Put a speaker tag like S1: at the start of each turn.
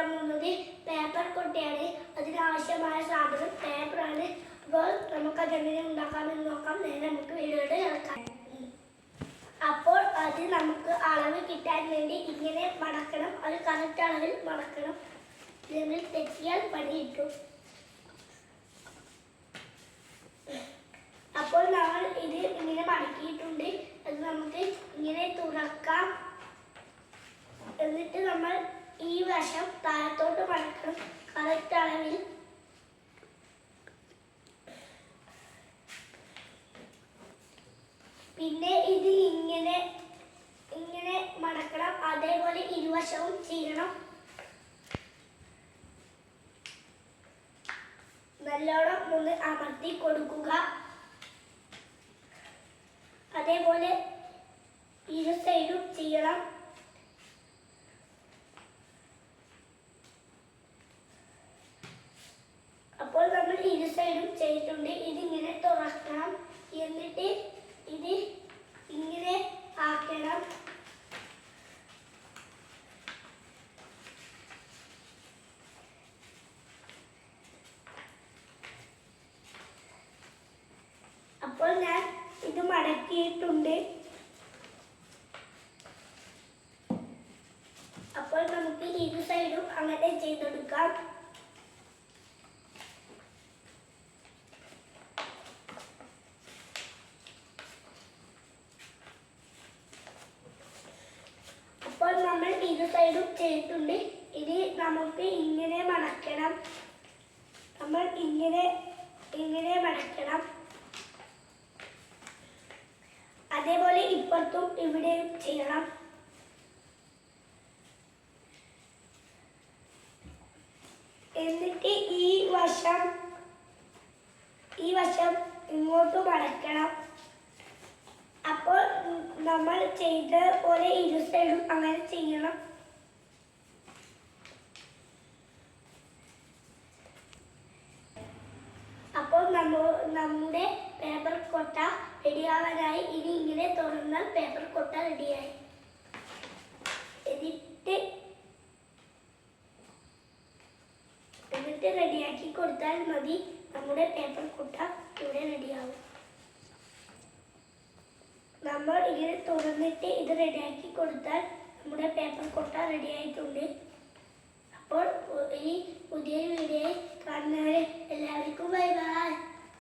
S1: പരിചയപ്പെടുത്താൻ പോകുന്നത് പേപ്പർ കൊട്ടയാണ്. അതിനാവശ്യമായ സാധനം പേപ്പറാണ്. അപ്പോൾ നമുക്ക് അതെങ്ങനെ ഉണ്ടാക്കാമെന്ന് നോക്കാം. നേരെ നമുക്ക് വീഡിയോയുടെ കിടക്കാം. അപ്പോൾ അത് നമുക്ക് അളവ് കിട്ടാൻ വേണ്ടി ഇങ്ങനെ മടക്കണം. അത് കറക്റ്റ് അളവിൽ മടക്കണം. ഇതിൽ തെറ്റിയാൽ പണി കിട്ടും. അപ്പോൾ നമ്മൾ ഇത് ഇങ്ങനെ മടക്കിയിട്ടുണ്ട്. അത് നമുക്ക് ഇങ്ങനെ തുറക്കാം. എന്നിട്ട് നമ്മൾ ഈ വശം താഴത്തോട്ട് മടക്കണം കറക്റ്റ് അളവിൽ. പിന്നെ ഇത് ഇങ്ങനെ മടക്കണം. അതേപോലെ ഇരുവശവും ചെയ്യണം. നല്ലോണം ഒന്ന് അമർത്തി കൊടുക്കുക. അതേപോലെ ഇരു സൈഡും ചെയ്യണം. അപ്പോൾ നമ്മൾ ഇരു സൈഡും ചെയ്തിട്ടുണ്ട്. ഇതിങ്ങനെ തുറക്കണം. എന്നിട്ട് ഇത് ഇങ്ങനെ ആക്കണം. അപ്പോൾ ഞാൻ ഇത് മടക്കിയിട്ടുണ്ട്. അപ്പോൾ നമുക്ക് ഇരു സൈഡും അങ്ങനെ ചെയ്തെടുക്കാം. അപ്പോൾ നമ്മൾ ഇരു സൈഡും ചെയ്തിട്ടുണ്ട്. ഇനി നമുക്ക് ഇങ്ങനെ മടക്കണം. നമ്മൾ ഇങ്ങനെ മടക്കണം. അതേപോലെ ഇപ്പുറത്തും ഇവിടെയും ചെയ്യണം. എന്നിട്ട് ഈ വശം ഇങ്ങോട്ട് മടക്കണം. അപ്പോൾ നമ്മൾ ചെയ്ത പോലെ ഇരു സൈഡും അങ്ങനെ ചെയ്യണം. അപ്പോൾ നമ്മുടെ പേപ്പർ കൊട്ട റെഡിയാവാനായി. ഇനി ഇങ്ങനെ തുറന്നാൽ പേപ്പർ കൊട്ട റെഡിയായി. എന്നിട്ട് റെഡിയാക്കി കൊടുത്താൽ മതി. നമ്മുടെ പേപ്പർ കൊട്ട ഇവിടെ റെഡിയാവും. നമ്മൾ ഇങ്ങനെ തുറന്നിട്ട് ഇത് റെഡിയാക്കി കൊടുത്താൽ നമ്മുടെ പേപ്പർ കൊട്ട റെഡിയായിട്ടുണ്ട്. അപ്പോൾ ഈ പുതിയ വീഡിയോ കാണുന്നവരെ എല്ലാവർക്കും ബൈ ബൈ.